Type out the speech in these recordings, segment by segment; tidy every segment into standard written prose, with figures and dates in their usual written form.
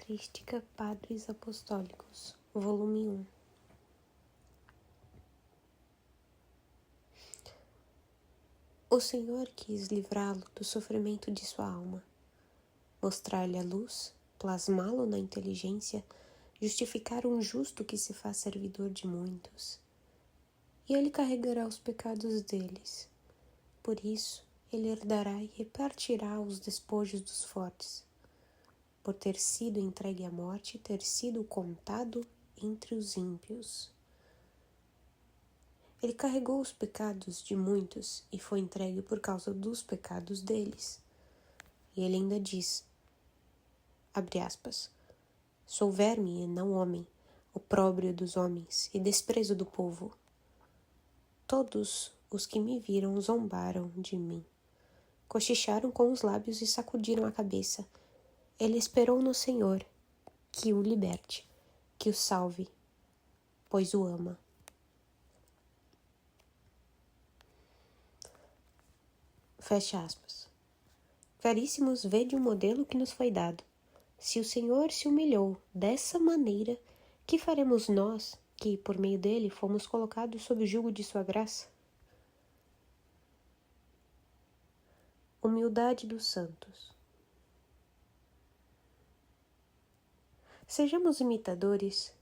Patrística Padres Apostólicos, volume 1. O Senhor quis livrá-lo do sofrimento de sua alma, mostrar-lhe a luz, plasmá-lo na inteligência, justificar um justo que se faz servidor de muitos. E ele carregará os pecados deles. Por isso, ele herdará e repartirá os despojos dos fortes, por ter sido entregue à morte e ter sido contado entre os ímpios. Ele carregou os pecados de muitos e foi entregue por causa dos pecados deles. E ele ainda diz, abre aspas, sou verme e não homem, opróbrio dos homens e desprezo do povo. Todos os que me viram zombaram de mim. Cochicharam com os lábios e sacudiram a cabeça. Ele esperou no Senhor, que o liberte, que o salve, pois o ama. Fecha aspas. Caríssimos, vede o modelo que nos foi dado. Se o Senhor se humilhou dessa maneira, que faremos nós, que por meio dele fomos colocados sob o jugo de sua graça? Humildade dos santos. Sejamos imitadores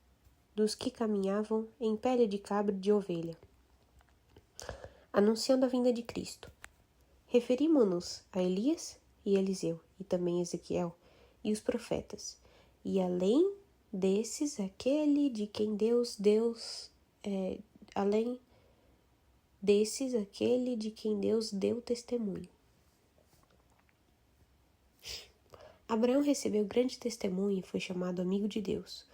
dos que caminhavam em pele de cabra e de ovelha, anunciando a vinda de Cristo. Referimos-nos a Elias e Eliseu, e também Ezequiel, e os profetas, e além desses, aquele de quem Deus deu testemunho. Abraão recebeu grande testemunho e foi chamado amigo de Deus.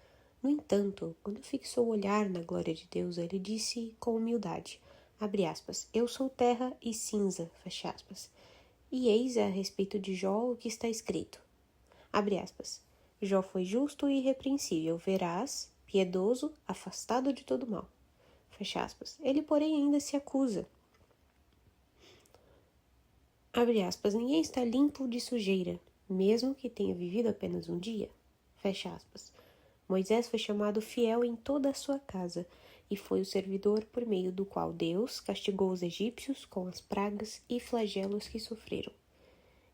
No entanto, quando fixou o olhar na glória de Deus, ele disse com humildade, abre aspas, eu sou terra e cinza, fecha aspas. E eis a respeito de Jó o que está escrito, abre aspas, Jó foi justo e irrepreensível, veraz, piedoso, afastado de todo mal, fecha aspas. Ele, porém, ainda se acusa. Abre aspas, ninguém está limpo de sujeira, mesmo que tenha vivido apenas um dia, fecha aspas. Moisés foi chamado fiel em toda a sua casa, e foi o servidor por meio do qual Deus castigou os egípcios com as pragas e flagelos que sofreram.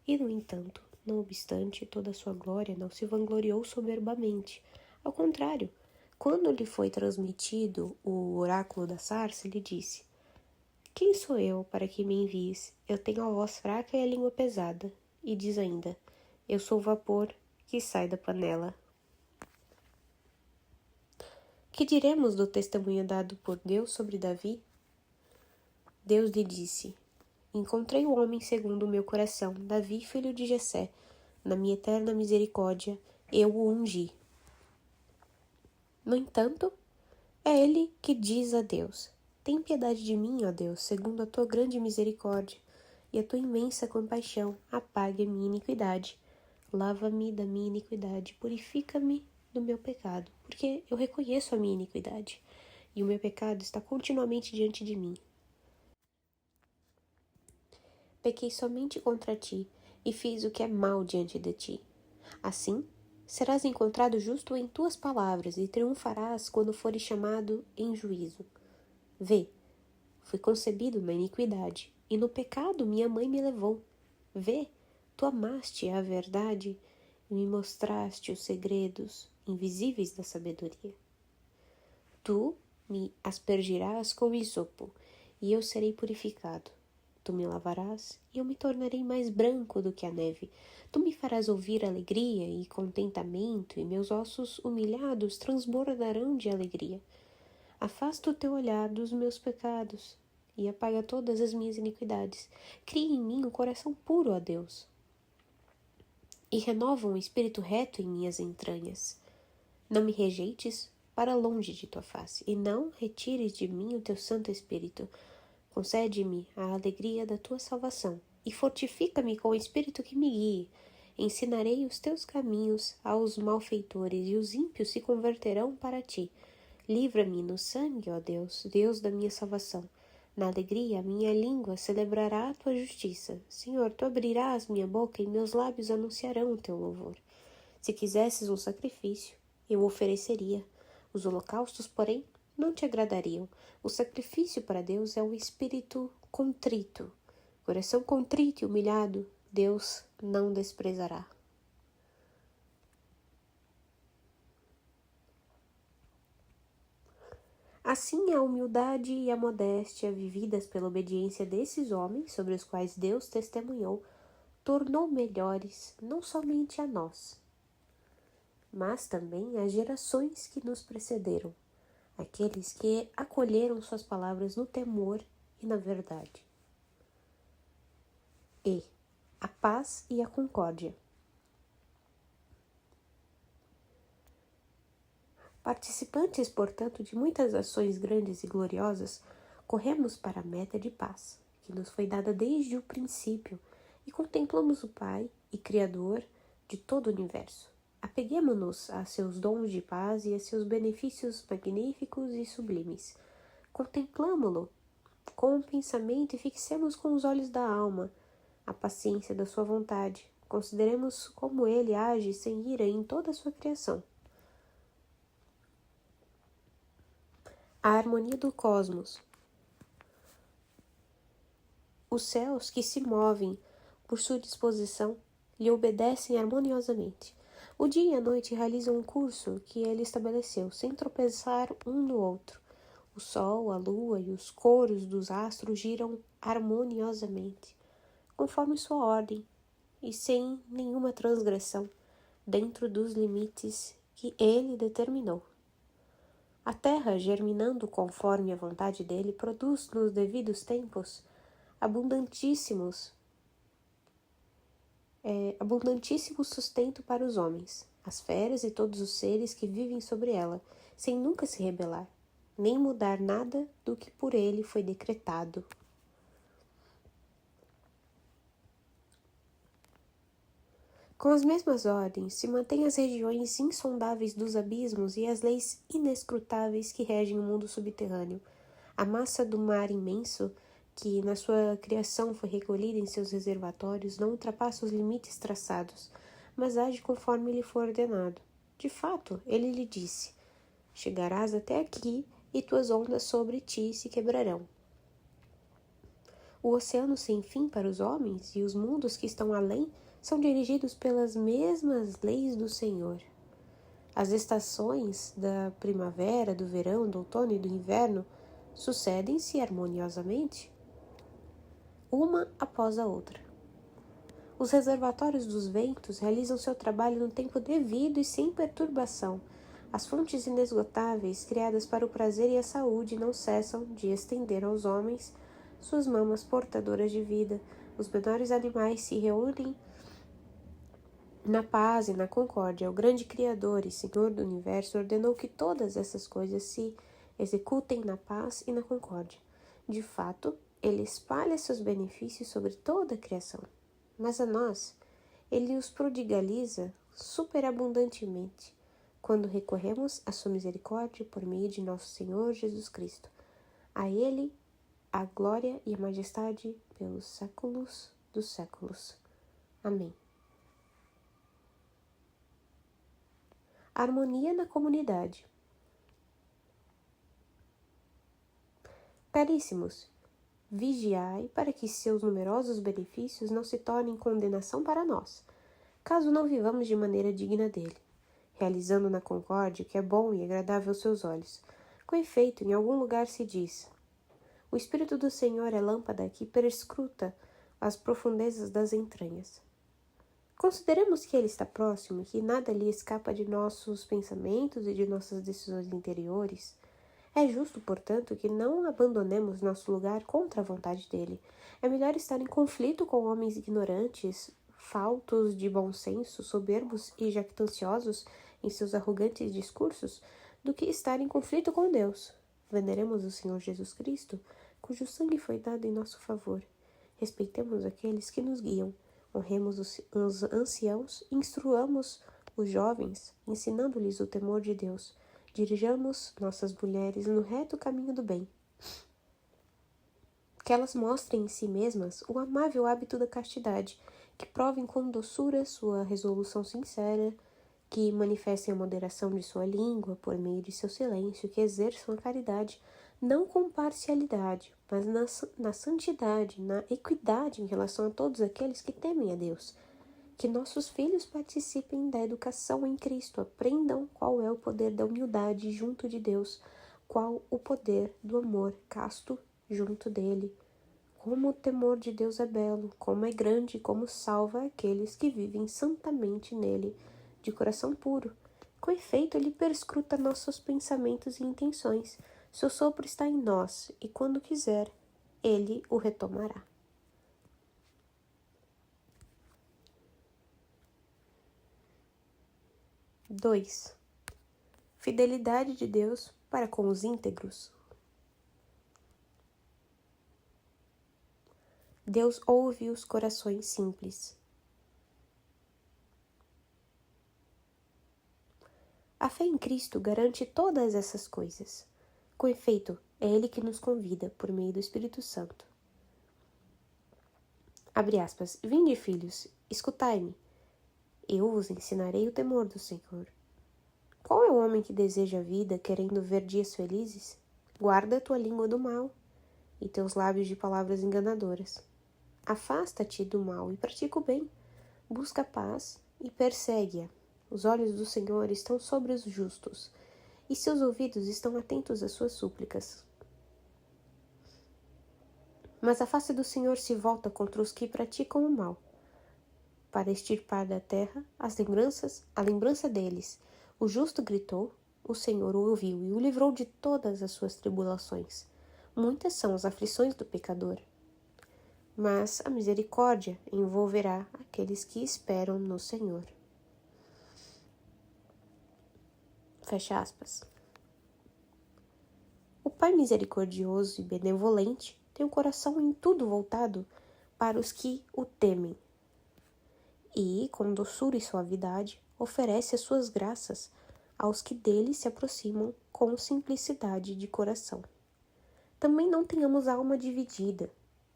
E, no entanto, não obstante toda a sua glória, não se vangloriou soberbamente. Ao contrário, quando lhe foi transmitido o oráculo da sarça, ele disse, quem sou eu para que me envies? Eu tenho a voz fraca e a língua pesada. E diz ainda, eu sou o vapor que sai da panela. Que diremos do testemunho dado por Deus sobre Davi? Deus lhe disse, encontrei o homem segundo o meu coração, Davi, filho de Jessé. Na minha eterna misericórdia, eu o ungi. No entanto, é ele que diz a Deus, tem piedade de mim, ó Deus, segundo a tua grande misericórdia, e a tua imensa compaixão, apague a minha iniquidade. Lava-me da minha iniquidade, purifica-me do meu pecado, porque eu reconheço a minha iniquidade, e o meu pecado está continuamente diante de mim. Pequei somente contra ti, e fiz o que é mal diante de ti. Assim, serás encontrado justo em tuas palavras, e triunfarás quando fores chamado em juízo. Vê, fui concebido na iniquidade, e no pecado minha mãe me levou. Vê, tu amaste a verdade, e me mostraste os segredos invisíveis da sabedoria. Tu me aspergirás com isopo, e eu serei purificado. Tu me lavarás, e eu me tornarei mais branco do que a neve. Tu me farás ouvir alegria e contentamento, e meus ossos humilhados transbordarão de alegria. Afasta o teu olhar dos meus pecados, e apaga todas as minhas iniquidades. Cria em mim um coração puro, ó Deus, e renova um espírito reto em minhas entranhas. Não me rejeites para longe de tua face, e não retires de mim o teu Santo Espírito. Concede-me a alegria da tua salvação, e fortifica-me com o Espírito que me guie. Ensinarei os teus caminhos aos malfeitores, e os ímpios se converterão para ti. Livra-me no sangue, ó Deus, Deus da minha salvação. Na alegria, a minha língua celebrará a tua justiça. Senhor, tu abrirás minha boca, e meus lábios anunciarão o teu louvor. Se quisesses um sacrifício, eu o ofereceria. Os holocaustos, porém, não te agradariam. O sacrifício para Deus é um espírito contrito. Coração contrito e humilhado, Deus não desprezará. Assim, a humildade e a modéstia vividas pela obediência desses homens, sobre os quais Deus testemunhou, tornou melhores não somente a nós, mas também às gerações que nos precederam, aqueles que acolheram suas palavras no temor e na verdade. E a paz e a concórdia. Participantes, portanto, de muitas ações grandes e gloriosas, corremos para a meta de paz, que nos foi dada desde o princípio, e contemplamos o Pai e Criador de todo o universo. Apeguemo-nos a seus dons de paz e a seus benefícios magníficos e sublimes. Contemplamo-lo com o pensamento e fixemos com os olhos da alma a paciência da sua vontade. Consideremos como ele age sem ira em toda a sua criação. A harmonia do cosmos. Os céus que se movem por sua disposição lhe obedecem harmoniosamente. O dia e a noite realizam um curso que ele estabeleceu, sem tropeçar um no outro. O sol, a lua e os coros dos astros giram harmoniosamente, conforme sua ordem, e sem nenhuma transgressão, dentro dos limites que ele determinou. A terra, germinando conforme a vontade dele, produz nos devidos tempos abundantíssimo sustento para os homens, as feras e todos os seres que vivem sobre ela, sem nunca se rebelar, nem mudar nada do que por ele foi decretado. Com as mesmas ordens, se mantêm as regiões insondáveis dos abismos e as leis inescrutáveis que regem o mundo subterrâneo. A massa do mar imenso, que na sua criação foi recolhida em seus reservatórios, não ultrapassa os limites traçados, mas age conforme lhe for ordenado. De fato, ele lhe disse: chegarás até aqui e tuas ondas sobre ti se quebrarão. O oceano sem fim para os homens e os mundos que estão além são dirigidos pelas mesmas leis do Senhor. As estações da primavera, do verão, do outono e do inverno sucedem-se harmoniosamente, uma após a outra. Os reservatórios dos ventos realizam seu trabalho no tempo devido e sem perturbação. As fontes inesgotáveis, criadas para o prazer e a saúde, não cessam de estender aos homens suas mamas portadoras de vida. Os menores animais se reúnem na paz e na concórdia. O grande Criador e Senhor do Universo ordenou que todas essas coisas se executem na paz e na concórdia. De fato, ele espalha seus benefícios sobre toda a criação. Mas a nós, ele os prodigaliza superabundantemente, quando recorremos à sua misericórdia por meio de nosso Senhor Jesus Cristo. A ele a glória e a majestade pelos séculos dos séculos. Amém. Harmonia na comunidade. Caríssimos, vigiai para que seus numerosos benefícios não se tornem condenação para nós, caso não vivamos de maneira digna dele, realizando na concórdia o que é bom e agradável aos seus olhos. Com efeito, em algum lugar se diz: o Espírito do Senhor é lâmpada que perscruta as profundezas das entranhas. Consideremos que ele está próximo e que nada lhe escapa de nossos pensamentos e de nossas decisões interiores. É justo, portanto, que não abandonemos nosso lugar contra a vontade dele. É melhor estar em conflito com homens ignorantes, faltos de bom senso, soberbos e jactanciosos em seus arrogantes discursos, do que estar em conflito com Deus. Veneremos o Senhor Jesus Cristo, cujo sangue foi dado em nosso favor. Respeitemos aqueles que nos guiam. Honremos os anciãos, instruamos os jovens, ensinando-lhes o temor de Deus. Dirijamos nossas mulheres no reto caminho do bem. Que elas mostrem em si mesmas o amável hábito da castidade, que provem com doçura sua resolução sincera que manifestem a moderação de sua língua por meio de seu silêncio, que exerçam a caridade, não com parcialidade, mas na santidade, na equidade em relação a todos aqueles que temem a Deus. Que nossos filhos participem da educação em Cristo, aprendam qual é o poder da humildade junto de Deus, qual o poder do amor casto junto dele. Como o temor de Deus é belo, como é grande, como salva aqueles que vivem santamente nele, de coração puro. Com efeito, ele perscruta nossos pensamentos e intenções. Seu sopro está em nós, e quando quiser, ele o retomará. Dois. Fidelidade de Deus para com os íntegros. Deus ouve os corações simples. A fé em Cristo garante todas essas coisas. Com efeito, é Ele que nos convida por meio do Espírito Santo. Abre aspas. Vinde, filhos, escutai-me. Eu vos ensinarei o temor do Senhor. Qual é o homem que deseja a vida, querendo ver dias felizes? Guarda tua língua do mal e teus lábios de palavras enganadoras. Afasta-te do mal e pratica o bem. Busca a paz e persegue-a. Os olhos do Senhor estão sobre os justos, e seus ouvidos estão atentos às suas súplicas. Mas a face do Senhor se volta contra os que praticam o mal, para extirpar da terra a lembrança deles. O justo gritou, o Senhor o ouviu e o livrou de todas as suas tribulações. Muitas são as aflições do pecador, mas a misericórdia envolverá aqueles que esperam no Senhor. Fecha aspas. O Pai misericordioso e benevolente tem o coração em tudo voltado para os que o temem. E, com doçura e suavidade, oferece as suas graças aos que dele se aproximam com simplicidade de coração. Também não tenhamos a alma dividida,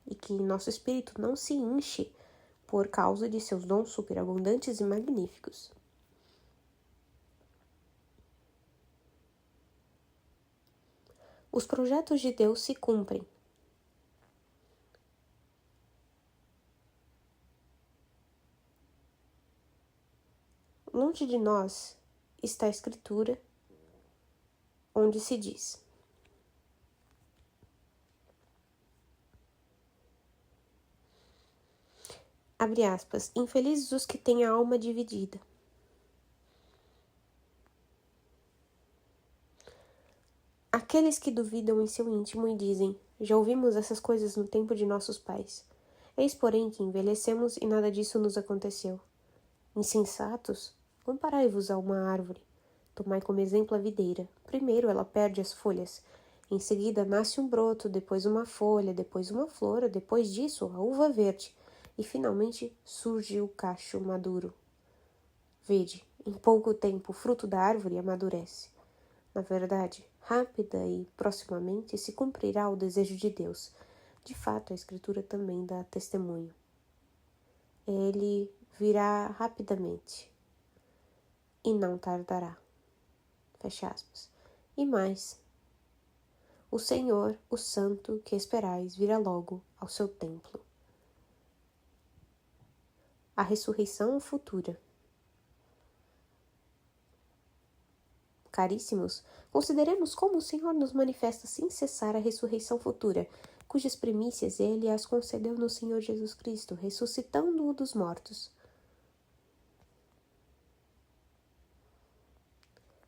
e que nosso espírito não se enche por causa de seus dons superabundantes e magníficos. Os projetos de Deus se cumprem. Longe de nós está a Escritura, onde se diz: abre aspas, infelizes os que têm a alma dividida. Aqueles que duvidam em seu íntimo e dizem, já ouvimos essas coisas no tempo de nossos pais. Eis, porém, que envelhecemos e nada disso nos aconteceu. Insensatos, comparai-vos a uma árvore. Tomai como exemplo a videira. Primeiro ela perde as folhas. Em seguida nasce um broto, depois uma folha, depois uma flor, depois disso a uva verde. E finalmente surge o cacho maduro. Vede, em pouco tempo o fruto da árvore amadurece. Na verdade, rápida e proximamente se cumprirá o desejo de Deus. De fato, a Escritura também dá testemunho. Ele virá rapidamente e não tardará. Fecha aspas. E mais, o Senhor, o Santo que esperais, virá logo ao seu templo. A ressurreição futura. Caríssimos, consideremos como o Senhor nos manifesta sem cessar a ressurreição futura, cujas primícias ele as concedeu no Senhor Jesus Cristo, ressuscitando-o dos mortos.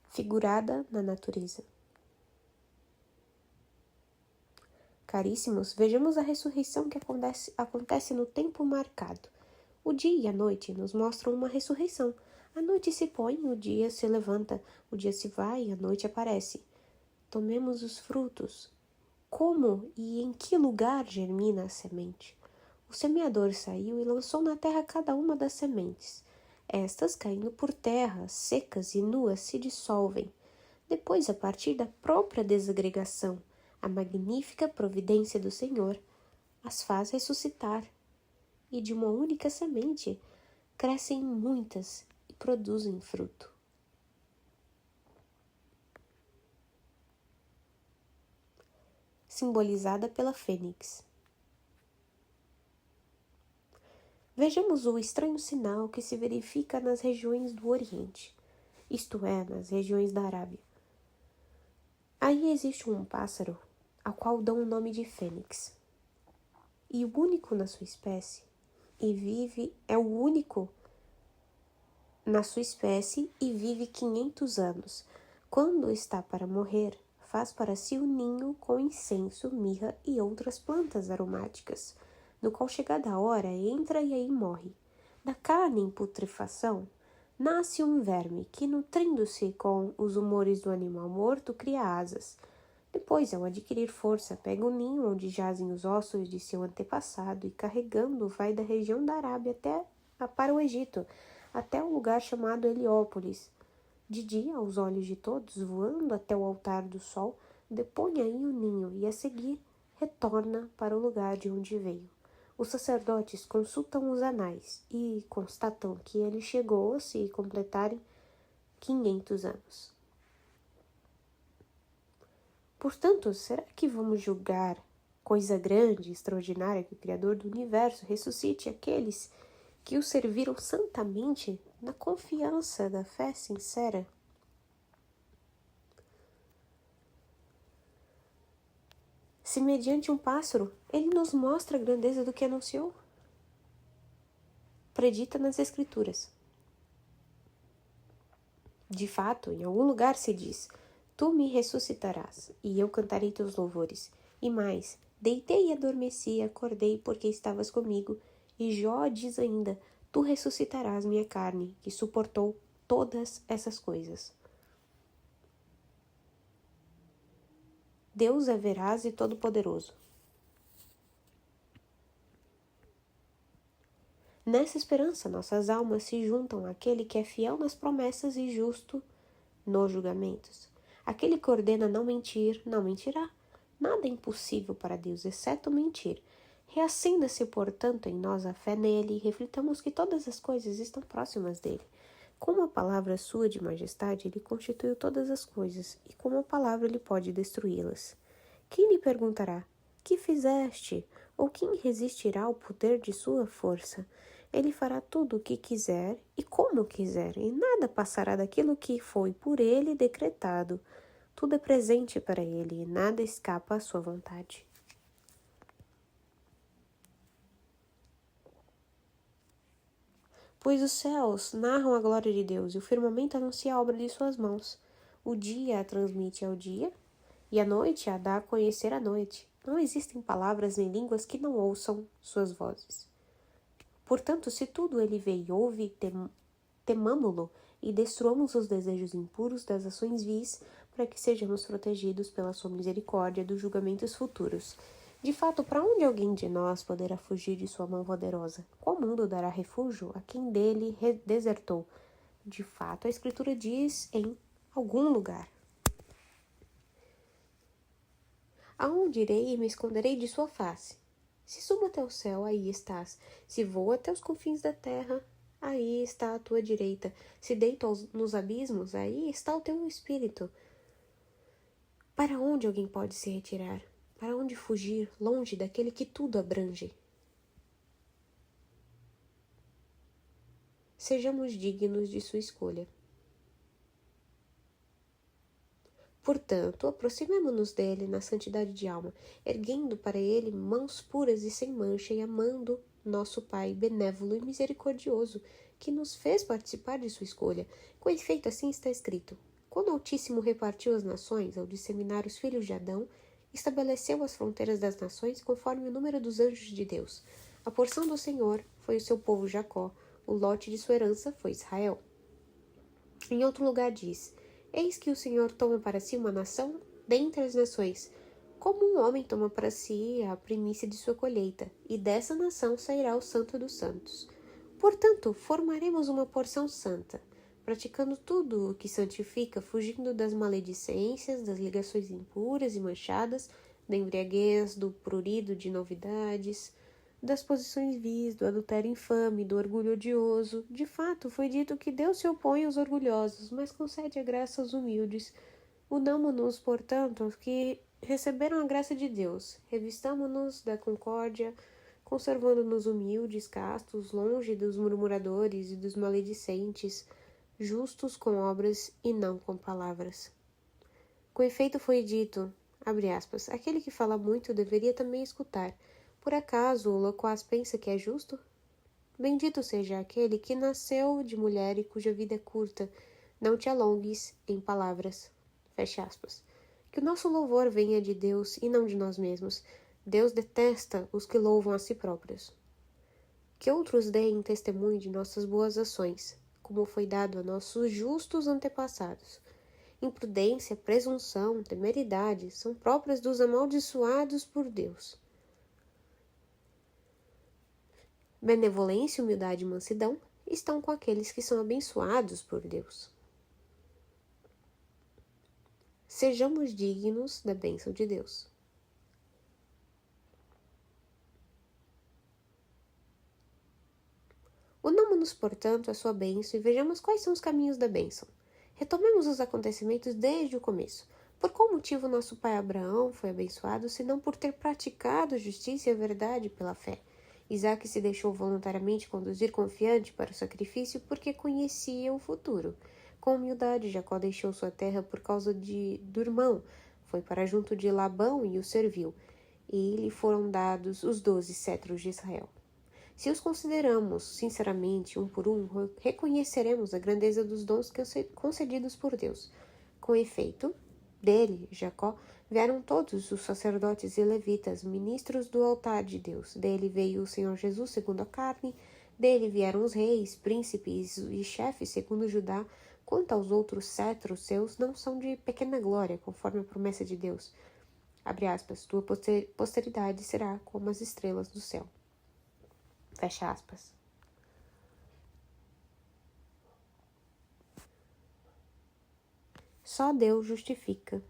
Figurada na natureza. Caríssimos, vejamos a ressurreição que acontece no tempo marcado. O dia e a noite nos mostram uma ressurreição. A noite se põe, o dia se levanta, o dia se vai e a noite aparece. Tomemos os frutos. Como e em que lugar germina a semente? O semeador saiu e lançou na terra cada uma das sementes. Estas, caindo por terra, secas e nuas, se dissolvem. Depois, a partir da própria desagregação, a magnífica providência do Senhor as faz ressuscitar. E de uma única semente crescem muitas e produzem fruto. simbolizada pela fênix. Vejamos o estranho sinal que se verifica nas regiões do Oriente, isto é, nas regiões da Arábia. Aí existe um pássaro, ao qual dão o nome de fênix, e o único na sua espécie, é o único na sua espécie e vive 500 anos. Quando está para morrer, faz para si um ninho com incenso, mirra e outras plantas aromáticas, no qual, chegada a hora, entra e aí morre. Da carne em putrefação, nasce um verme que, nutrindo-se com os humores do animal morto, cria asas. Depois, ao adquirir força, pega o ninho onde jazem os ossos de seu antepassado e, carregando, vai da região da Arábia para o Egito, até um lugar chamado Heliópolis. De dia, aos olhos de todos, voando até o altar do sol, depõe aí o ninho e, a seguir, retorna para o lugar de onde veio. Os sacerdotes consultam os anais e constatam que ele chegou a se completarem 500 anos. Portanto, será que vamos julgar coisa grande e extraordinária que o Criador do Universo ressuscite aqueles que o serviram santamente na confiança da fé sincera? Se mediante um pássaro ele nos mostra a grandeza do que anunciou, predita nas Escrituras. De fato, em algum lugar se diz: tu me ressuscitarás, e eu cantarei teus louvores. E mais, deitei e adormeci, acordei porque estavas comigo. E Jó diz ainda: tu ressuscitarás minha carne, que suportou todas essas coisas. Deus é veraz e todo-poderoso. Nessa esperança, nossas almas se juntam àquele que é fiel nas promessas e justo nos julgamentos. Aquele que ordena não mentir, não mentirá. Nada é impossível para Deus, exceto mentir. Reacenda-se, portanto, em nós a fé nele e reflitamos que todas as coisas estão próximas dele. Com a palavra sua de majestade, ele constituiu todas as coisas, e com a palavra ele pode destruí-las. Quem lhe perguntará: que fizeste? Ou quem resistirá ao poder de sua força? Ele fará tudo o que quiser e como quiser, e nada passará daquilo que foi por ele decretado. Tudo é presente para ele, e nada escapa à sua vontade. Pois os céus narram a glória de Deus, e o firmamento anuncia a obra de suas mãos. O dia a transmite ao dia, e a noite a dá a conhecer a noite. Não existem palavras nem línguas que não ouçam suas vozes. Portanto, se tudo ele vê e ouve, temamo-lo e destruamos os desejos impuros das ações vis, para que sejamos protegidos pela sua misericórdia dos julgamentos futuros. De fato, para onde alguém de nós poderá fugir de sua mão poderosa? Qual mundo dará refúgio a quem dele desertou? De fato, a Escritura diz: em algum lugar. Aonde irei e me esconderei de sua face? Se subo até o céu, aí estás. Se vou até os confins da terra, aí está a tua direita. Se deito nos abismos, aí está o teu espírito. Para onde alguém pode se retirar? Para onde fugir, longe daquele que tudo abrange? Sejamos dignos de sua escolha. Portanto, aproximemo-nos dele na santidade de alma, erguendo para ele mãos puras e sem mancha, e amando nosso Pai benévolo e misericordioso, que nos fez participar de sua escolha. Com efeito, assim está escrito: quando o Altíssimo repartiu as nações, ao disseminar os filhos de Adão, estabeleceu as fronteiras das nações conforme o número dos anjos de Deus. A porção do Senhor foi o seu povo Jacó, o lote de sua herança foi Israel. Em outro lugar diz: eis que o Senhor toma para si uma nação dentre as nações, como um homem toma para si a primícia de sua colheita, e dessa nação sairá o Santo dos Santos. Portanto, formaremos uma porção santa, praticando tudo o que santifica, fugindo das maledicências, das ligações impuras e manchadas, da embriaguez, do prurido de novidades, das posições vis, do adultério infame, do orgulho odioso. De fato, foi dito que Deus se opõe aos orgulhosos, mas concede a graça aos humildes. Unamo-nos, portanto, receberam a graça de Deus, revistamo-nos da concórdia, conservando-nos humildes, castos, longe dos murmuradores e dos maledicentes, justos com obras e não com palavras. Com efeito foi dito, abre aspas, aquele que fala muito deveria também escutar. Por acaso o loquaz pensa que é justo? Bendito seja aquele que nasceu de mulher e cuja vida é curta. Não te alongues em palavras. Fecha aspas. Que o nosso louvor venha de Deus e não de nós mesmos. Deus detesta os que louvam a si próprios. Que outros deem testemunho de nossas boas ações, como foi dado a nossos justos antepassados. Imprudência, presunção, temeridade são próprias dos amaldiçoados por Deus. Benevolência, humildade e mansidão estão com aqueles que são abençoados por Deus. Sejamos dignos da bênção de Deus. Unamo-nos, portanto, à sua bênção e vejamos quais são os caminhos da bênção. Retomemos os acontecimentos desde o começo. Por qual motivo nosso pai Abraão foi abençoado, senão por ter praticado a justiça e a verdade pela fé? Isaac se deixou voluntariamente conduzir confiante para o sacrifício porque conhecia o futuro. Com humildade, Jacó deixou sua terra por causa do irmão, foi para junto de Labão e o serviu, e lhe foram dados os 12 cetros de Israel. Se os consideramos sinceramente um por um, reconheceremos a grandeza dos dons concedidos por Deus. Com efeito, dele, Jacó, vieram todos os sacerdotes e levitas, ministros do altar de Deus. Dele veio o Senhor Jesus segundo a carne, dele vieram os reis, príncipes e chefes segundo Judá. Quanto aos outros cetros seus, não são de pequena glória, conforme a promessa de Deus. Abre aspas, tua posteridade será como as estrelas do céu. Fecha aspas. Só Deus justifica.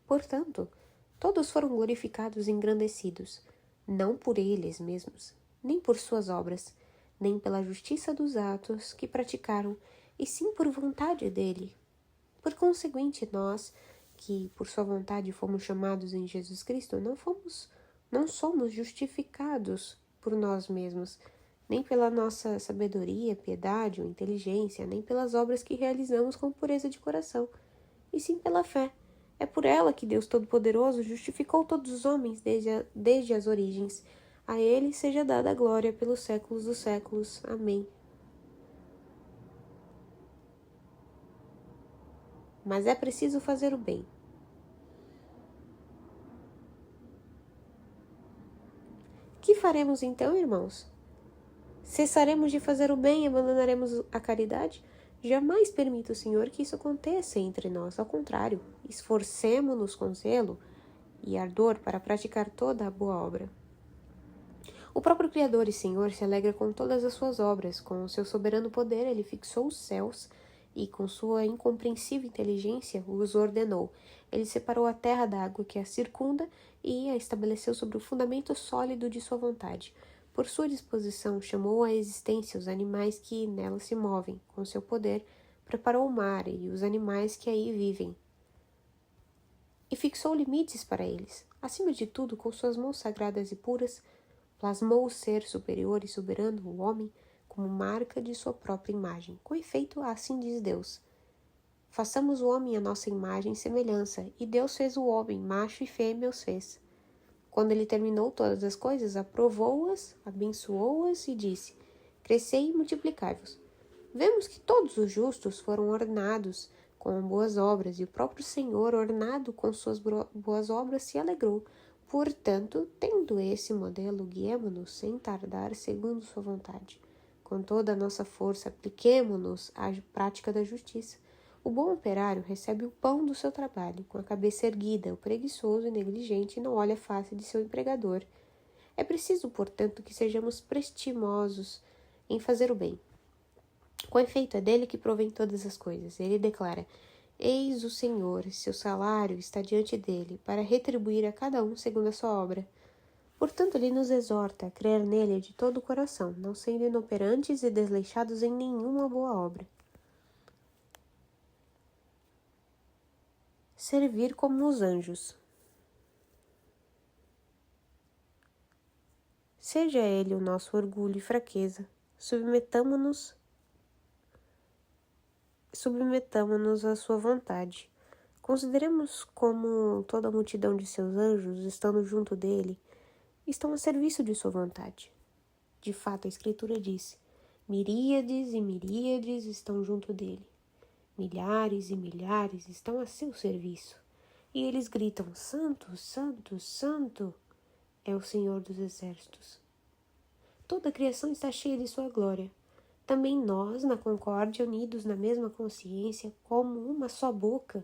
Portanto, todos foram glorificados e engrandecidos, não por eles mesmos, nem por suas obras, nem pela justiça dos atos que praticaram, e sim por vontade dele. Por conseguinte, nós, que por sua vontade fomos chamados em Jesus Cristo, não somos justificados por nós mesmos, nem pela nossa sabedoria, piedade ou inteligência, nem pelas obras que realizamos com pureza de coração, e sim pela fé. É por ela que Deus Todo-Poderoso justificou todos os homens desde as origens. A ele seja dada a glória pelos séculos dos séculos. Amém. Mas é preciso fazer o bem. Que faremos então, irmãos? Cessaremos de fazer o bem e abandonaremos a caridade? Jamais permita o Senhor que isso aconteça entre nós. Ao contrário, esforcemo-nos com zelo e ardor para praticar toda a boa obra. O próprio Criador e Senhor se alegra com todas as suas obras. Com o seu soberano poder, ele fixou os céus e, com sua incompreensível inteligência, os ordenou. Ele separou a terra da água que a circunda e a estabeleceu sobre o fundamento sólido de sua vontade. Por sua disposição, chamou à existência os animais que nela se movem. Com seu poder, preparou o mar e os animais que aí vivem. E fixou limites para eles. Acima de tudo, com suas mãos sagradas e puras, plasmou o ser superior e soberano, o homem, como marca de sua própria imagem. Com efeito, assim diz Deus: façamos o homem à nossa imagem e semelhança. E Deus fez o homem, macho e fêmea os fez. Quando ele terminou todas as coisas, aprovou-as, abençoou-as e disse: crescei e multiplicai-vos. Vemos que todos os justos foram ordenados com boas obras, e o próprio Senhor, ornado com suas boas obras, se alegrou. Portanto, tendo esse modelo, guiemo-nos sem tardar segundo sua vontade. Com toda a nossa força, apliquemo-nos à prática da justiça. O bom operário recebe o pão do seu trabalho, com a cabeça erguida. O preguiçoso e negligente não olha a face de seu empregador. É preciso, portanto, que sejamos prestimosos em fazer o bem. Com efeito, é dele que provém todas as coisas. Ele declara: eis o Senhor, seu salário está diante dele, para retribuir a cada um segundo a sua obra. Portanto, ele nos exorta a crer nele de todo o coração, não sendo inoperantes e desleixados em nenhuma boa obra. servir como os anjos. Seja ele o nosso orgulho e fraqueza, submetamo-nos à sua vontade. Consideremos como toda a multidão de seus anjos, estando junto dele, estão a serviço de sua vontade. De fato, a Escritura diz: miríades e miríades estão junto dele. Milhares e milhares estão a seu serviço. E eles gritam: Santo, Santo, Santo é o Senhor dos Exércitos. Toda a criação está cheia de sua glória. Também nós, na concórdia, unidos na mesma consciência, como uma só boca,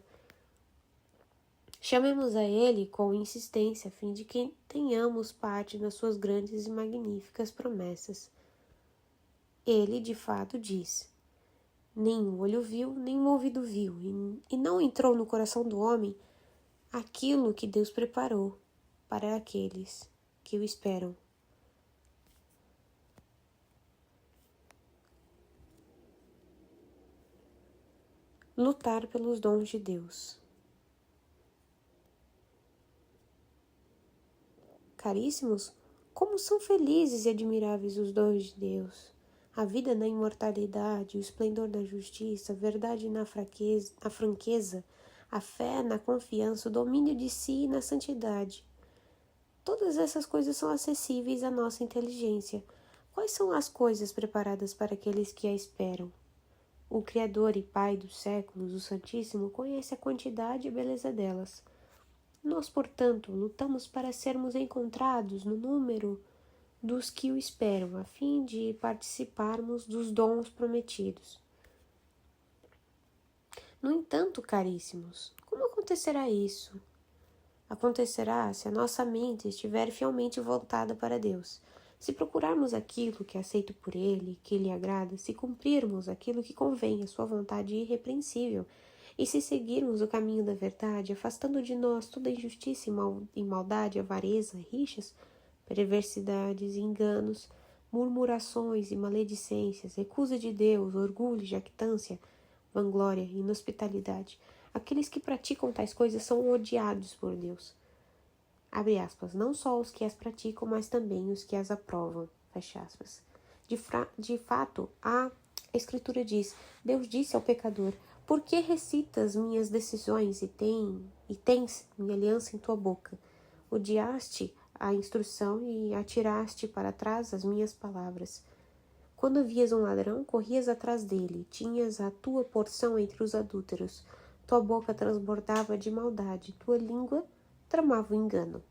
chamemos a Ele com insistência, a fim de que tenhamos parte nas suas grandes e magníficas promessas. Ele, de fato, diz: nenhum olho viu, nenhum ouvido viu, e não entrou no coração do homem aquilo que Deus preparou para aqueles que o esperam. Lutar pelos dons de Deus. Caríssimos, como são felizes e admiráveis os dons de Deus! A vida na imortalidade, o esplendor da justiça, a verdade na franqueza, a fé na confiança, o domínio de si e na santidade. Todas essas coisas são acessíveis à nossa inteligência. Quais são as coisas preparadas para aqueles que a esperam? O Criador e Pai dos séculos, o Santíssimo, conhece a quantidade e a beleza delas. Nós, portanto, lutamos para sermos encontrados no número dos que o esperam, a fim de participarmos dos dons prometidos. No entanto, caríssimos, como acontecerá isso? Acontecerá se a nossa mente estiver fielmente voltada para Deus, se procurarmos aquilo que é aceito por Ele, que lhe agrada, se cumprirmos aquilo que convém à sua vontade irrepreensível, e se seguirmos o caminho da verdade, afastando de nós toda injustiça e maldade, avareza, rixas, perversidades, enganos, murmurações e maledicências, recusa de Deus, orgulho, jactância, vanglória e inhospitalidade. Aqueles que praticam tais coisas são odiados por Deus. Abre aspas, não só os que as praticam, mas também os que as aprovam. Fecha aspas. De fato, a Escritura diz: Deus disse ao pecador: por que recitas minhas decisões e tens minha aliança em tua boca? Odiaste a instrução e atiraste para trás as minhas palavras. Quando vias um ladrão, corrias atrás dele, tinhas a tua porção entre os adúlteros. Tua boca transbordava de maldade, tua língua tramava o engano.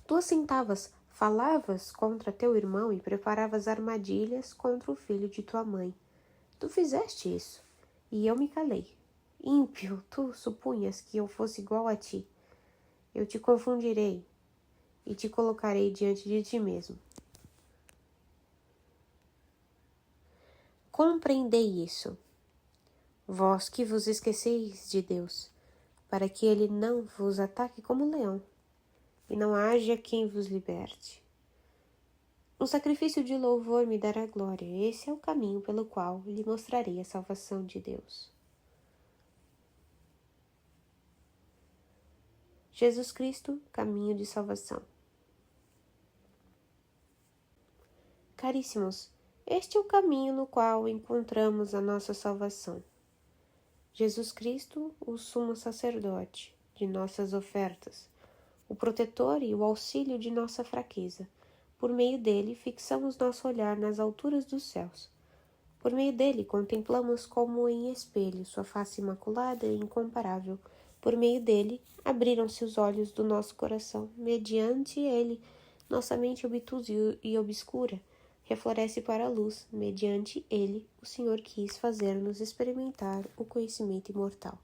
Tu assentavas, falavas contra teu irmão e preparavas armadilhas contra o filho de tua mãe. Tu fizeste isso, e eu me calei. Ímpio, tu supunhas que eu fosse igual a ti. Eu te confundirei e te colocarei diante de ti mesmo. Compreendei isso, vós que vos esqueceis de Deus, para que ele não vos ataque como leão, e não haja quem vos liberte. Um sacrifício de louvor me dará glória, esse é o caminho pelo qual lhe mostrarei a salvação de Deus. Jesus Cristo, caminho de salvação. Caríssimos, este é o caminho no qual encontramos a nossa salvação. Jesus Cristo, o sumo sacerdote de nossas ofertas, o protetor e o auxílio de nossa fraqueza. Por meio dele, fixamos nosso olhar nas alturas dos céus. Por meio dele, contemplamos como em espelho sua face imaculada e incomparável. Por meio dele, abriram-se os olhos do nosso coração. Mediante ele, nossa mente obtusa e obscura refloresce para a luz. Mediante ele, o Senhor quis fazer-nos experimentar o conhecimento imortal.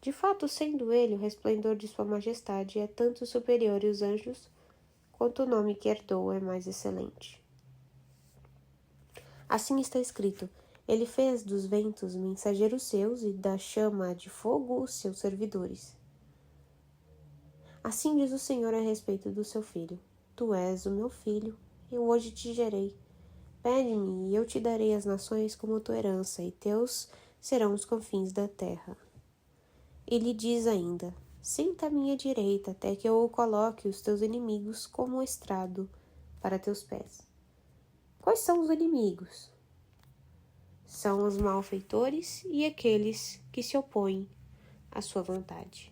De fato, sendo ele o resplendor de sua majestade, é tanto superior aos anjos, quanto o nome que herdou é mais excelente. Assim está escrito: ele fez dos ventos mensageiros seus e da chama de fogo os seus servidores. Assim diz o Senhor a respeito do seu filho: tu és o meu filho, eu hoje te gerei. Pede-me e eu te darei as nações como tua herança, e teus serão os confins da terra. Ele diz ainda: senta à minha direita até que eu coloque os teus inimigos como estrado para teus pés. Quais são os inimigos? São os malfeitores e aqueles que se opõem à sua vontade.